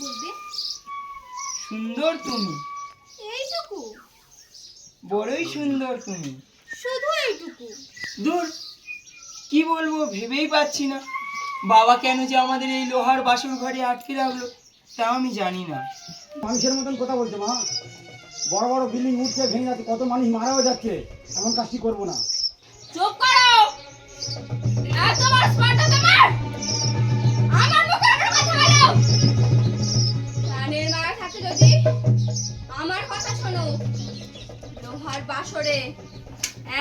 বলবে? সুন্দর তুমি, এইটুকু? বড়ই সুন্দর তুমি। শুধু এইটুকু? দূর, কি বলবো ভেবেই পাচ্ছি না। বাবা কেন যে আমাদের এই লোহার বাসন ঘরে আটকে রাখলো তাও আমি জানি না। মানুষের মতন কথা বলছে মা। বড় বড় বিল্ডিং উঠছে, ভেঙে যাচ্ছে, কত মানুষ মারাও যাচ্ছে। এমন কাজটি করবো না। চুপ করো। এত বড় স্পর্ধা তোমার? আমার মুখে একটা কথা বলো। কানের মারা থাকে যদি আমার কথা শোনো। লোহার বাসরে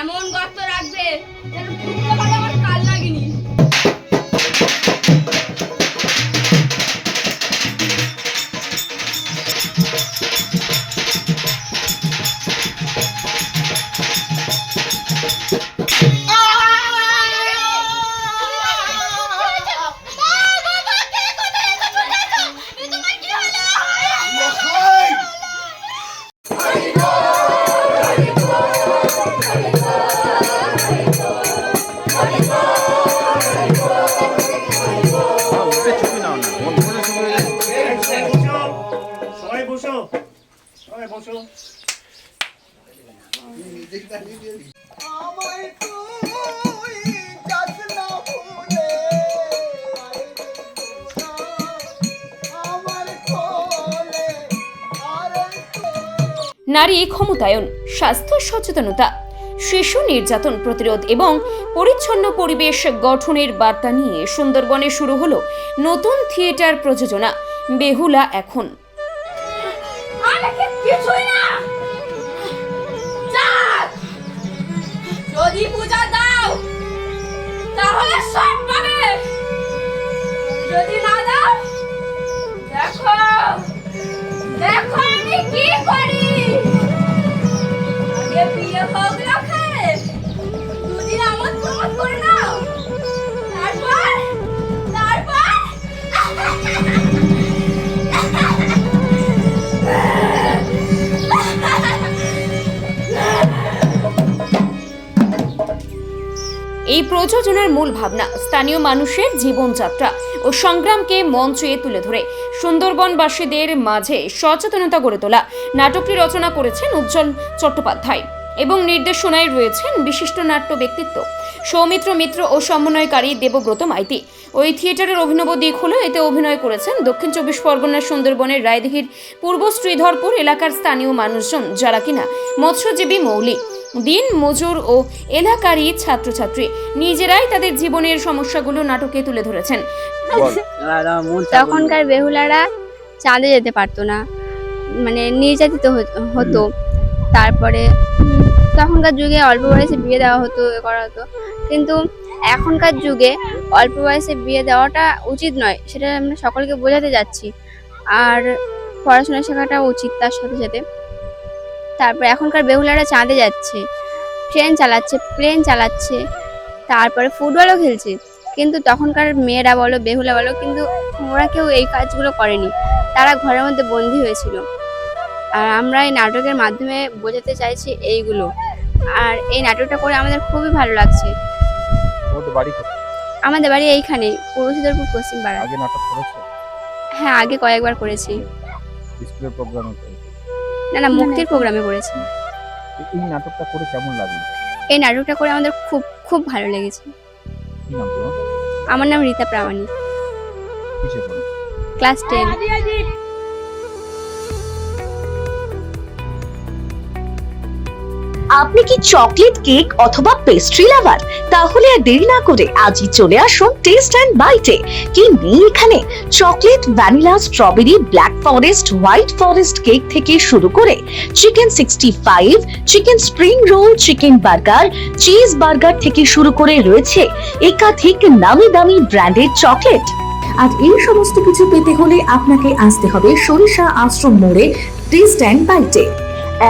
এমন গর্ত রাখবে যেন ঢুকতে পারে আমার কাল লাগেনি। নারী ক্ষমতায়ন, স্বাস্থ্য সচেতনতা, শিশু নির্যাতন প্রতিরোধ এবং পরিচ্ছন্ন পরিবেশ গঠনের বার্তা নিয়ে সুন্দরবনে শুরু হলো নতুন থিয়েটার প্রযোজনা বেহুলা এখন। যদি পূজা দাও তাহলে সব পাবে, যদি না দাও দেখো দেখো আমি কি করি। আগে বিয়ে হোক রাখে, দুদিন আমোদ প্রমোদ করে নাও, তারপর এই প্রযোজনার মূল ভাবনা স্থানীয় মানুষের জীবনযাত্রা ও সংগ্রামকে মঞ্চে তুলে ধরে সুন্দরবনবাসীদের মাঝে সচেতনতা গড়ে তোলা। নাটকটি রচনা করেছেন উজ্জ্বল চট্টোপাধ্যায় এবং নির্দেশনায় রয়েছেন বিশিষ্ট নাট্য ব্যক্তিত্ব সৌমিত্র মিত্র ও সমন্বয়কারী দেবব্রত মাইতি। ওই থিয়েটারের অভিনব দিক হলো এতে অভিনয় করেছেন দক্ষিণ 24 পরগনার সুন্দরবনের রায়দিঘির পূর্ব শ্রীধরপুর এলাকার স্থানীয় মানুষজন, যারা কিনা মৎস্যজীবী, মৌলিক দিন মজুর ও এলাকারই ছাত্রছাত্রী। নিজেরাই তাদের জীবনের সমস্যাগুলো নাটকে তুলে ধরেছেন। তখনকার বেহুলারা চাঁদে যেতে পারতো না, মানে নির্যাতিত হতো। তারপরে তখনকার যুগে অল্প বয়সে বিয়ে দেওয়া হতো, করা হতো। কিন্তু এখনকার যুগে অল্প বয়সে বিয়ে দেওয়াটা উচিত নয়, সেটা আমরা সকলকে বোঝাতে যাচ্ছি। আর পড়াশোনা শেখাটা উচিত তার সাথে সাথে। তারপর এখনকার বেহুলারা চাঁদে যাচ্ছে, ট্রেন চালাচ্ছে, প্লেন চালাচ্ছে, তারপরে ফুটবলও খেলছে। কিন্তু তখনকার মেয়েরা বলো, বেহুলা বলো, কিন্তু ওরা কেউ এই কাজগুলো করেনি, তারা ঘরের মধ্যে বন্দী হয়েছিল। আর আমরা এই নাটকের মাধ্যমে বোঝাতে চাইছি এইগুলো। আর এই নাটকটা করে আমাদের খুবই ভালো লাগছে। আমাদের বাড়ি এইখানে, পূর্ব শ্রীধরপুর পশ্চিম পাড়া। আগে নাটক করেছো? হ্যাঁ, আগে কয়েকবার করেছি। স্কুলের প্রোগ্রামে করেছো? না, মুক্তির প্রোগ্রামে করেছি। এই নাটকটা করে কেমন লাগলো? এই নাটকটা করে আমাদের খুব খুব ভালো লেগেছে। কি নাম তোমার? আমার নাম রীতা প্রামাণিক, কিসে পড়ো? ক্লাস 10। আপনি কি চকলেট কেক অথবা পেস্ট্রি লাভার? তাহলে আর দেরি না করে আজই চলে আসুন টেস্ট অ্যান্ড বাইটে। কি নেই এখানে? Chocolate, vanilla, strawberry, black forest, white forest cake থেকে শুরু করে chicken 65, chicken spring roll, chicken burger, cheese burger থেকে শুরু করে রয়েছে একাধিক নামি দামি ব্র্যান্ডের চকলেট। আর এই সমস্ত কিছু পেতে হলে আপনাকে আসতে হবে সরিষা আশ্রম মোড়ে টেস্ট অ্যান্ড বাইটে।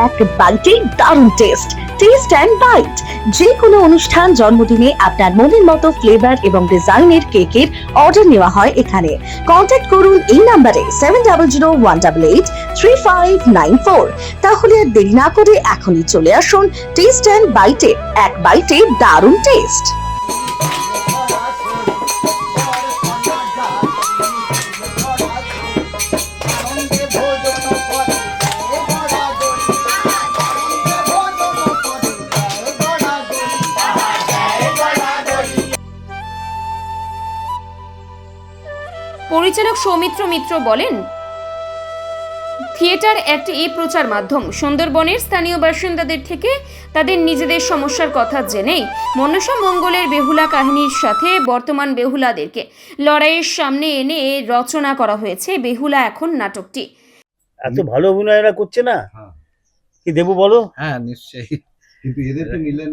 এক বাইটে দারুণ টেস্ট। টেস্ট অ্যান্ড বাইট যে কোনো অনুষ্ঠান, জন্মদিনে আপনার মনের মতো ফ্লেভার এবং ডিজাইনের কেকের অর্ডার নেওয়া হয় এখানে। কন্ট্যাক্ট করুন এই নাম্বারে 7001883594। তাহলে আর দেরি না করে এখনই চলে আসুন টেস্ট অ্যান্ড বাইটে। এক বাইটে দারুণ টেস্ট। পরিচালক সৌমিত্র মিত্র বলেন, থিয়েটার একটি প্রচার মাধ্যম। সুন্দরবনের স্থানীয় বাসিন্দাদের থেকে তাদের নিজেদের সমস্যার কথা জেনেই মনসা মঙ্গলের বেহুলা কাহিনীর সাথে বর্তমান বেহুলাদেরকে লড়াইয়ের সামনে এনে রচনা করা হয়েছে বেহুলা এখন নাটকটি। এত ভালো অভিনয় এরা করছে না, হ্যাঁ। কি দেবো বলো? হ্যাঁ নিশ্চয়ই। কিন্তু এদেরকে নিলেন,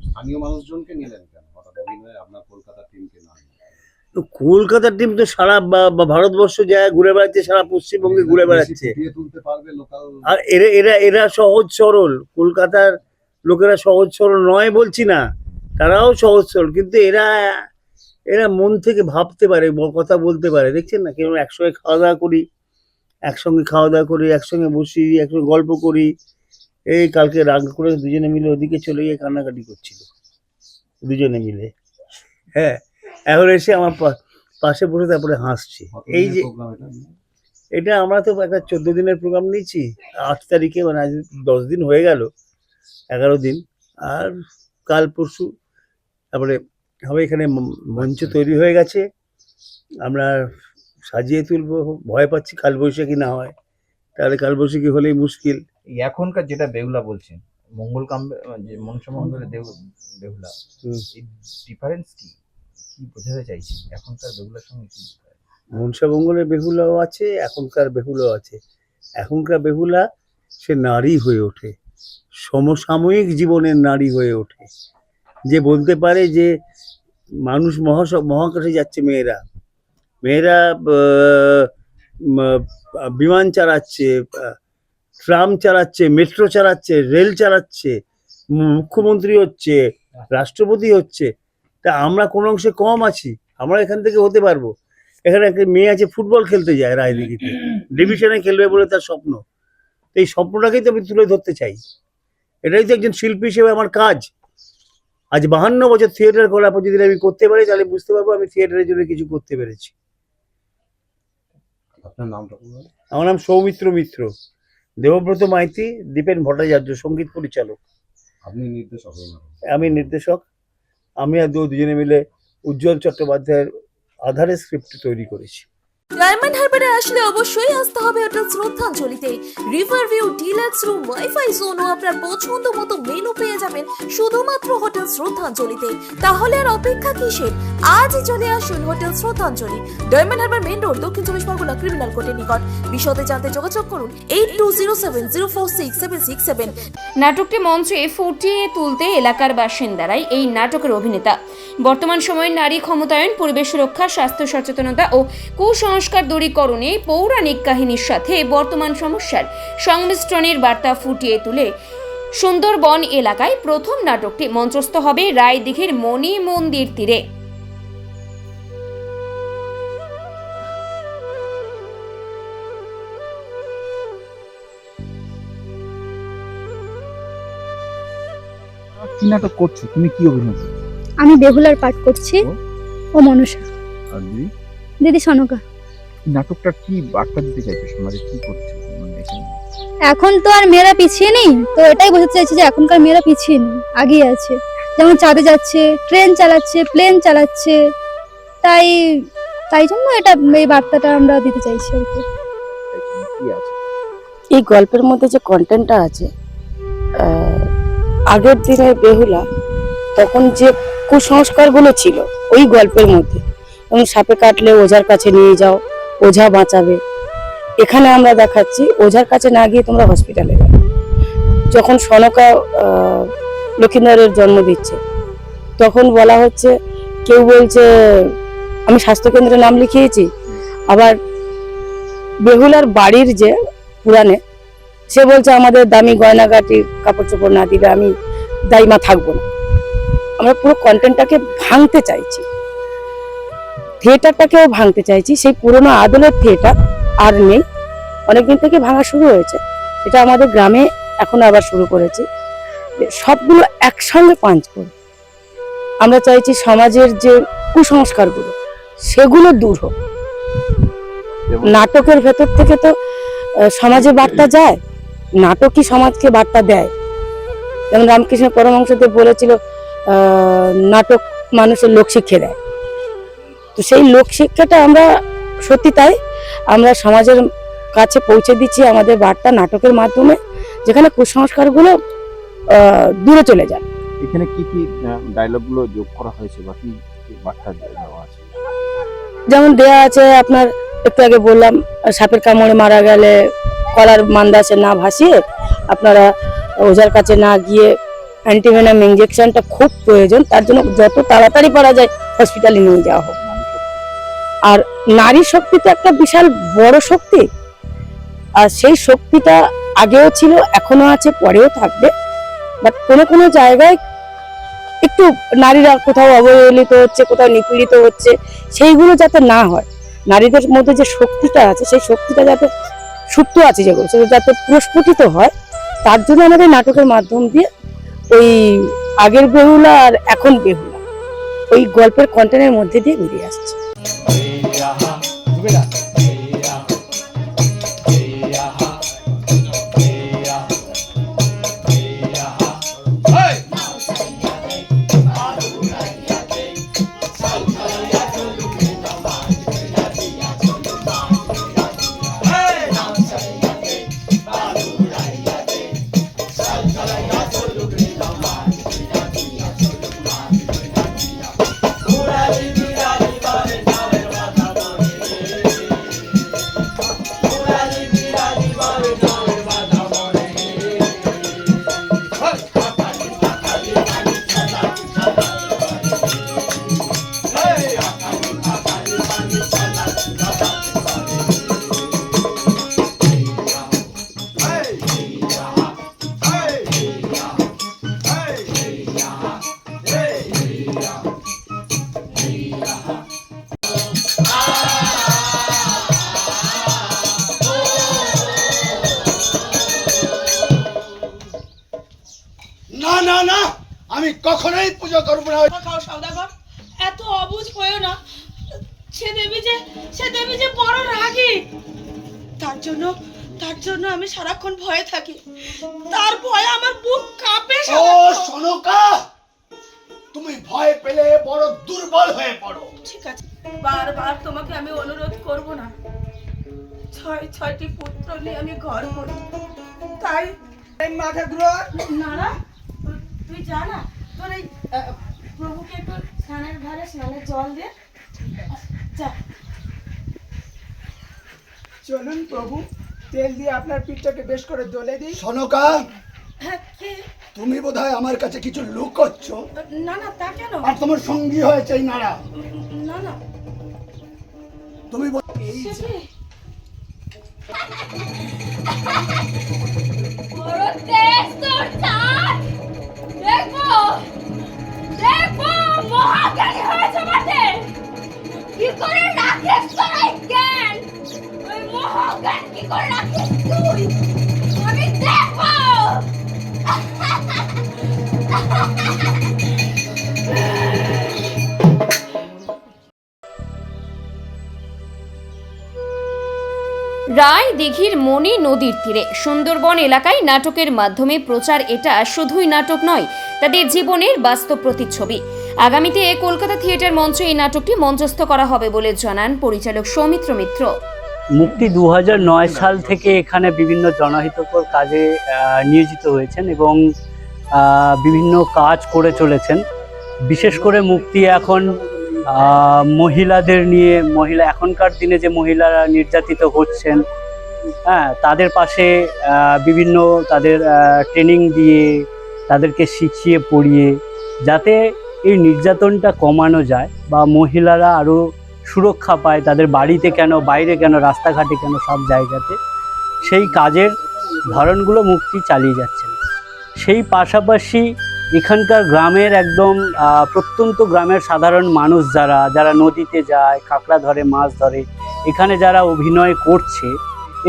স্থানীয় মানুষজনকে নিলেন কেন হঠাৎ অভিনয়ে, আপনার কলকাতা টিমকে না? তো কলকাতার টিম তো সারা ভারতবর্ষ যায়, ঘুরে বেড়াচ্ছে, সারা পশ্চিমবঙ্গে ঘুরে বেড়াচ্ছে। ফুটিয়ে তুলতে পারবে লোকাল। আর এরা এরা এরা সহজ সরল, কলকাতার লোকেরা সহজ সরল নয় বলছি না, তারাও সহজ সরল, কিন্তু এরা এরা মন থেকে ভাবতে পারে, কথা বলতে পারে। দেখছেন না কেমন একসঙ্গে খাওয়া দাওয়া করি, একসঙ্গে বসি, একসঙ্গে গল্প করি। এই কালকে রাগ করে দুজনে মিলে ওদিকে চলে গিয়ে কান্নাকাটি করছিল দুজনে মিলে। হ্যাঁ, এখন এসে আমার পাশে বসে তারপরে হাসছে। এই যে এটা আমরা তো একটা 14 দিনের প্রোগ্রাম নিয়েছি, 8 তারিখে, মানে আজ 10 দিন হয়ে গেল, 11 দিন, আর কাল পরশু তারপরে হবে। এখানে মঞ্চ তৈরি হয়ে গেছে, আমরা সাজিয়ে তুলবো। ভয় পাচ্ছি কালবৈশাখী না হয়, তাহলে কালবৈশাখী হলেই মুশকিল। এই এখনকার যেটা বেহুলা বলছেন, মঙ্গল কাম্বে যে মনসা মঙ্গলের বেহুলা, এই ডিফারেন্স কি বোঝাতে চাইছেন? এখনকার বেহুলার সঙ্গে কি difference? মনসা মঙ্গলের বেহুলাও আছে, এখনকার বেহুলাও আছে। এখনকার বেহুলা সে নারী হয়ে ওঠে, সমসাময়িক জীবনের নারী হয়ে ওঠে, যে বলতে পারে যে মানুষ মহাকাশে যাচ্ছে। মেয়েরা বিমান চালাচ্ছে, ট্রাম চালাচ্ছে, মেট্রো চালাচ্ছে, রেল চালাচ্ছে, মুখ্যমন্ত্রী হচ্ছে, রাষ্ট্রপতি হচ্ছে। তা আমরা কোন অংশে কম আছি? আমরা এখান থেকে হতে পারবো। এখানে একটা মেয়ে আছে, ফুটবল খেলতে যায় রায়দিঘিতে, ডিভিশনে খেলবে বলে তার স্বপ্ন। এই স্বপ্নটাকেই তো আমি তুলে ধরতে চাই। এটাই তো একজন শিল্পী হিসেবে আমার কাজ। আজ 52 বছর থিয়েটার করার পর যদি আমি করতে পারি, তাহলে বুঝতে পারবো আমি থিয়েটারের জন্য কিছু করতে পেরেছি। আপনার নামটা বলুন। আমার নাম সৌমিত্র মিত্র, দেবব্রত মাইতি, দীপেন ভট্টাচার্য সঙ্গীত পরিচালক। আপনি নির্দেশক? আমি নির্দেশক। আমি আর দুজনে মিলে উজ্জ্বল চট্টোপাধ্যায়ের আধারে স্ক্রিপ্ট তৈরি করেছি। ডায়মন্ড হারবারে আসলে অবশ্যই আসতে হবে হোটেল শ্রদ্ধাঞ্জলিতে। River view, deluxe room, wifi zone ও আপনার পছন্দ মতো মেনু পেয়ে যাবেন শুধুমাত্র হোটেল শ্রদ্ধাঞ্জলিতে। তাহলে আর অপেক্ষা কিসের? আজই চলে আসুন হোটেল শ্রদ্ধাঞ্জলি, ডায়মন্ড হারবার মেন রোড, দক্ষিণ 24 পরগনা, ক্রিমিনাল কোর্টের নিকট। বিশদে জানতে যোগাযোগ করুন 8207046767। নাটকটি মঞ্চে ফুটিয়ে তুলতে এলাকার বাসিন্দারাই এই নাটকের অভিনেতা। বর্তমান সময়ে নারী ক্ষমতায়ন, পরিবেশ রক্ষা, স্বাস্থ্য সচেতনতা ও কুসংস্কার দূরীকরণে পৌরাণিক কাহিনীর সাথে বর্তমান সমস্যার সংমিশ্রণের বার্তা ফুটিয়ে তুলে সুন্দরবন এলাকায় প্রথম নাটকটি মঞ্চস্থ হবে রায়দিঘির মণি মন্দির তীরে। কি নাটক করছো তুমি? কি অভিনয় করছো? আমি বেহুলার পাঠ করছি। ও মনসা। আর দিদি, দিদি সনকা। নাটকটা কি বার্তা দিতে চাইছো সমাজে? কি করছো মানে এখানে? এখন তো আর মেয়েরা পিছিয়ে নেই, তো এটাই বোঝাতে চাইছি যে এখনকার মেয়েরা পিছিয়ে নেই, আগিয়ে আছে। যেমন চাঁদে যাচ্ছে, ট্রেন চালাচ্ছে, প্লেন চালাচ্ছে, তাই জন্য এই বার্তাটা আমরা দিতে চাইছি আর কি। কি আছে এই গল্পের মধ্যে যে কন্টেন্টটা আছে, আগের দিনের বেহুলা তখন যে কুসংস্কারগুলো ছিল ওই গল্পের মধ্যে, এবং সাপে কাটলে ওঝার কাছে নিয়ে যাও, ওঝা বাঁচাবে। এখানে আমরা দেখাচ্ছি ওঝার কাছে না গিয়ে তোমরা হসপিটালে যাও। যখন সনকা লক্ষিন্দরের জন্ম দিচ্ছে, তখন বলা হচ্ছে, কেউ বলছে আমি স্বাস্থ্যকেন্দ্রে নাম লিখিয়েছি, আবার বেহুলার বাড়ির যে পুরাণে সে বলছে আমাদের দামি গয়নাগাটি কাপড় চোপড় না দিলে আমি দাইমা থাকবো না। আমরা পুরো কন্টেন্টটাকে ভাঙতে চাইছি, থিয়েটারটাকেও ভাঙতে চাইছি। সেই পুরোনো আদলের থিয়েটার আর নেই, অনেকদিন থেকে ভাঙা শুরু হয়েছে, সেটা আমাদের গ্রামে এখন আবার শুরু করেছি। সবগুলো একসঙ্গে পাঞ্চ করে আমরা চাইছি সমাজের যে কুসংস্কারগুলো সেগুলো দূর হোক। নাটকের ভেতর থেকে তো সমাজে বার্তা যায়, নাটকই সমাজকে বার্তা দেয়। যেমন রামকৃষ্ণ পরমহংসদেব বলেছিল নাটক মানুষের লোকশিক্ষা দেয়। তো সেই লোকশিক্ষাটা আমরা সত্যি তাই, আমরা সমাজের কাছে পৌঁছে দিচ্ছি আমাদের বার্তা নাটকের মাধ্যমে, যেখানে কুসংস্কারগুলো দূরে চলে যায়। এখানে কি কি ডায়লগ গুলো যোগ করা হয়েছে বা কি বার্তা দেওয়া আছে? যেমন দেয়া আছে আপনার, একটু আগে বললাম, সাপের কামড়ে মারা গেলে কলার মান্দাসে না ভাসিয়ে আপনারা ওঝার কাছে না গিয়ে অ্যান্টিভেনাম ইঞ্জেকশনটা খুব প্রয়োজন, তার জন্য যত তাড়াতাড়ি পারা যায় হসপিটালে নিয়ে যাওয়া হোক। আর নারী শক্তি তো একটা বিশাল বড় শক্তি, আর সেই শক্তিটা আগেও ছিল, এখনো আছে, পরেও থাকবে। বাট কোনো কোনো জায়গায় একটু নারীরা কোথাও অবহেলিত হচ্ছে, কোথাও নিপীড়িত হচ্ছে, সেইগুলো যাতে না হয়, নারীদের মধ্যে যে শক্তিটা আছে সেই শক্তিটা যাতে সুপ্ত আছে, যেগুলো সেটা যাতে প্রস্ফুটিত হয়, তার জন্য আমাদের নাটকের মাধ্যম দিয়ে ওই আগের বেহুলা আর এখন বেহুলা ওই গল্পের কন্টেন্টের মধ্যে দিয়ে বেরিয়ে আসছে। না না না, আমি কখনোই পুজো করবো না। সওদাগর, এত অবুঝ হয়েও না। সে দেবী যে বড় রাগী, তার জন্য আমি সারাক্ষণ ভয়ে থাকি। তার ভয়ে আমার বুক কাঁপে। ও সনকা, তুমি ভয় পেলে বড় দুর্বল হয়ে পড়ো। ঠিক আছে, বারবার তোমাকে আমি অনুরোধ করব না। ছয়টি পুত্র নিয়ে আমি ঘর করি, তাই মাথা ঘুরো না না, তুই জানা তোর এই প্রভুকে একটু স্নানের ঘরে স্নানের জল দে। যা, চলুন প্রভু, তেল দিয়ে আপনার পিঠটাকে বেশ করে দলে দিই। সনকা, হ্যাঁ কে? তুমি বোধহয় আমার কাছে কিছু লুকোচ্ছ। না না, তা কেন? আর তোমার সঙ্গী হয়েছে এই নারা। না না, তুমি সে কি? বড় তেজ তোর চাঁদ, দেখো মহাজ্ঞানী হয়েছে বটে। কি করে রাখিস তোর এই জ্ঞান? ওই মহাজ্ঞান কি করে রাখিস তুই? আমি দেখবো। রায় দিঘির মণি নদীর তীরে সুন্দরবন এলাকায় নাটকের মাধ্যমে প্রচার। এটা শুধুই নাটক নয়, তাদের জীবনের বাস্তব প্রতিচ্ছবি। আগামীতে কলকাতা থিয়েটার মঞ্চে এই নাটকটি মঞ্চস্থ করা হবে বলে জানান পরিচালক সৌমিত্র মিত্র। মুক্তি 2009 সাল থেকে এখানে বিভিন্ন জনহিতকর কাজে নিয়োজিত হয়েছেন এবং বিভিন্ন কাজ করে চলেছেন। বিশেষ করে মুক্তি এখন মহিলাদের নিয়ে, এখনকার দিনে যে মহিলারা নির্যাতিত হচ্ছেন, হ্যাঁ, তাদের পাশে বিভিন্ন তাদের ট্রেনিং দিয়ে, তাদেরকে শিখিয়ে পড়িয়ে যাতে এই নির্যাতনটা কমানো যায় বা মহিলারা আরও সুরক্ষা পায়, তাদের বাড়িতে কেন, বাইরে কেন, রাস্তাঘাটে কেন, সব জায়গাতে সেই কাজের ধরনগুলো মুক্তি চালিয়ে যাচ্ছেন। সেই পাশাপাশি এখানকার গ্রামের একদম প্রত্যন্ত গ্রামের সাধারণ মানুষ যারা নদীতে যায়, কাঁকড়া ধরে, মাছ ধরে, এখানে যারা অভিনয় করছে,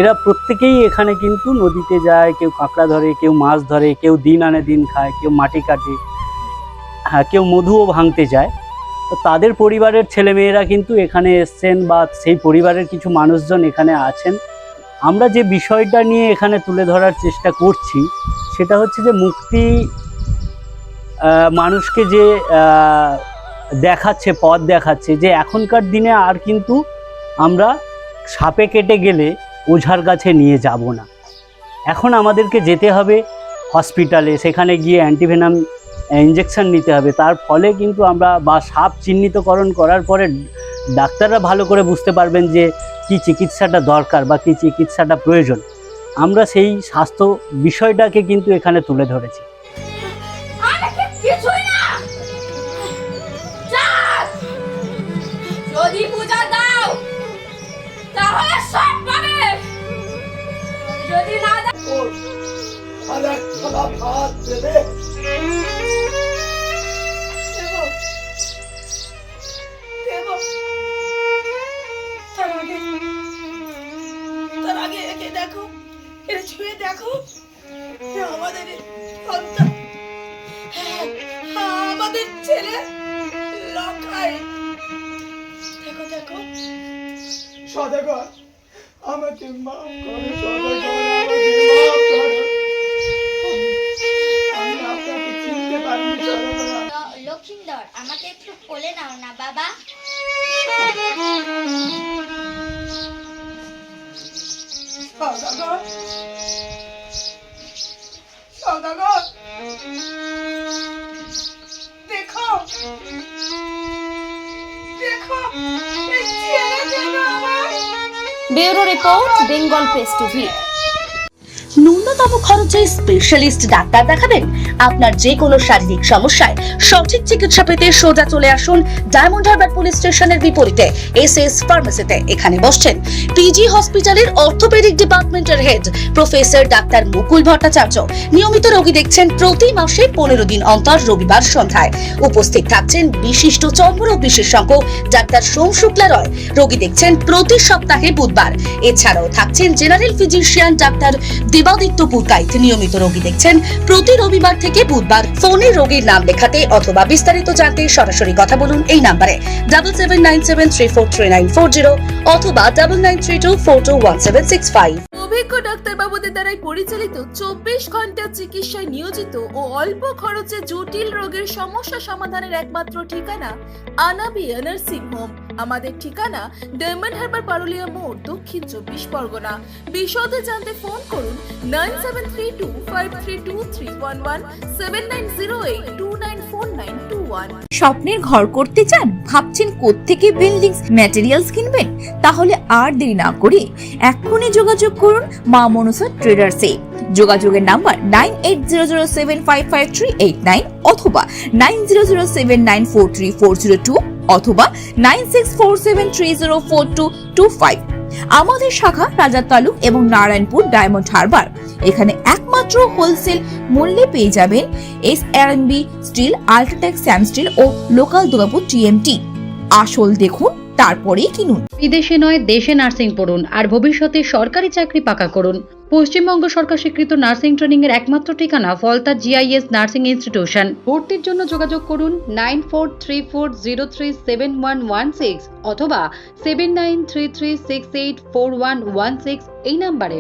এরা প্রত্যেকেই এখানে কিন্তু নদীতে যায়, কেউ কাঁকড়া ধরে, কেউ মাছ ধরে, কেউ দিন আনে দিন খায়, কেউ মাটি কাটে, হ্যাঁ, কেউ মধুও ভাঙতে যায়। তো তাদের পরিবারের ছেলেমেয়েরা কিন্তু এখানে এসছেন বা সেই পরিবারের কিছু মানুষজন এখানে আছেন। আমরা যে বিষয়টা নিয়ে এখানে তুলে ধরার চেষ্টা করছি সেটা হচ্ছে যে মুক্তি মানুষকে যে দেখাচ্ছে, পথ দেখাচ্ছে যে এখনকার দিনে আর কিন্তু আমরা সাপে কেটে গেলে ওঝার কাছে নিয়ে যাব না। এখন আমাদেরকে যেতে হবে হসপিটালে, সেখানে গিয়ে অ্যান্টিভেনাম ইঞ্জেকশন নিতে হবে। তার ফলে কিন্তু আমরা বা সাপ চিহ্নিতকরণ করার পরে ডাক্তাররা ভালো করে বুঝতে পারবেন যে কি চিকিৎসাটা দরকার বা কি চিকিৎসাটা প্রয়োজন। আমরা সেই স্বাস্থ্য বিষয়টাকে কিন্তু এখানে তুলে ধরেছি। আমি কিছুই না। যাক, যদি পূজা দাও তাহলে সব পাবে, যদি না দাও আর এক থালা ভাত দেবে। তার আগে একে দেখো, এটা ছুঁয়ে দেখো, আমাদের সন্তান, আমাদের ছেলে লখাই। দেখো দেখো, সদাগর আমাকে মাফ করো, সদাগর আমাকে মাফ করো। আমি আপনাকে চিনতে পারিনি সদাগর। লক্ষিন্দর, আমাকে একটু কোলে নাও না বাবা। সদাগর, সদাগর, দেখো দেখো, এই ছেলে যেন আমার। Bureau report, Bengal press TV. ন্যূনতম খরচে স্পেশালিস্ট ডাক্তার দেখাবেন? আপনার যে কোনো শারীরিক সমস্যায় সঠিক চিকিৎসা পেতে সোজা চলে আসুন ডায়মন্ড হারবার পুলিশ স্টেশনের বিপরীতে এসএস ফার্মেসিতে। এখানে বসছেন পিজি হসপিটালের অর্থোপেডিক ডিপার্টমেন্টের হেড প্রফেসর ডাক্তার মুকুল ভট্টাচার্য। নিয়মিত রোগী দেখছেন প্রতি মাসে 15 দিন অন্তর রবিবার সন্ধ্যায়। উপস্থিত থাকছেন বিশিষ্ট চর্মরোগ বিশেষজ্ঞ ডাক্তার সোম শুক্লা রয়। রোগী দেখছেন প্রতি সপ্তাহে বুধবার। এছাড়াও থাকছেন general physician doctor Debaditya Purkait. নিয়মিত রোগী দেখছেন প্রতি রবিবার থেকে বুধবার। ফোনে রোগীর নাম লেখাতে অথবা বিস্তারিত জানতে সরাসরি কথা বলুন এই নম্বরে 7797343940 অথবা 9932421765। অভিজ্ঞ ডাক্তারবাবুদের দ্বারাই পরিচালিত 24 ঘন্টা চিকিৎসায় নিয়োজিত ও অল্প খরচে জটিল রোগের সমস্যা সমাধানের একমাত্র ঠিকানা আনাবিয়া নার্সিং হোম। আমাদের ঠিকানা ডায়মন্ড হারবার পারুলিয়া মোড়, দক্ষিণ 24 পরগনা। বিশদে জানতে ফোন করুন 9732532311 7908294921। স্বপ্নের ঘর করতে চান? ভাবছেন কোত্থেকে বিল্ডিংস ম্যাটেরিয়ালস কিনবেন? তাহলে আর দেরি না করে এক্ষুনি যোগাযোগ করুন মা মনসা ট্রেডার্সে। যোগাযোগের নাম্বার 9800755389 অথবা 9007943402 অথবা 9647304225। আমাদের শাখা রাজা তালুক এবং নারায়ণপুর ডায়মন্ড হারবার। এখানে একমাত্র হোলসেল মূল্যে পেয়ে যাবেন SRMB steel, UltraTech Shyam steel ও লোকাল দুর্গাপুর TMT। আসল দেখুন, তারপরেই কিনুন। বিদেশে নয়, দেশে নার্সিং পড়ুন আর ভবিষ্যতে সরকারি চাকরি পাকা করুন। পশ্চিমবঙ্গ সরকার স্বীকৃত নার্সিং ট্রেনিং এর একমাত্র ঠিকানা ফলতা GIS নার্সিং ইনস্টিটিউশন। ভর্তির জন্য যোগাযোগ করুন 9434037116 অথবা 7933684116 এই নম্বরে।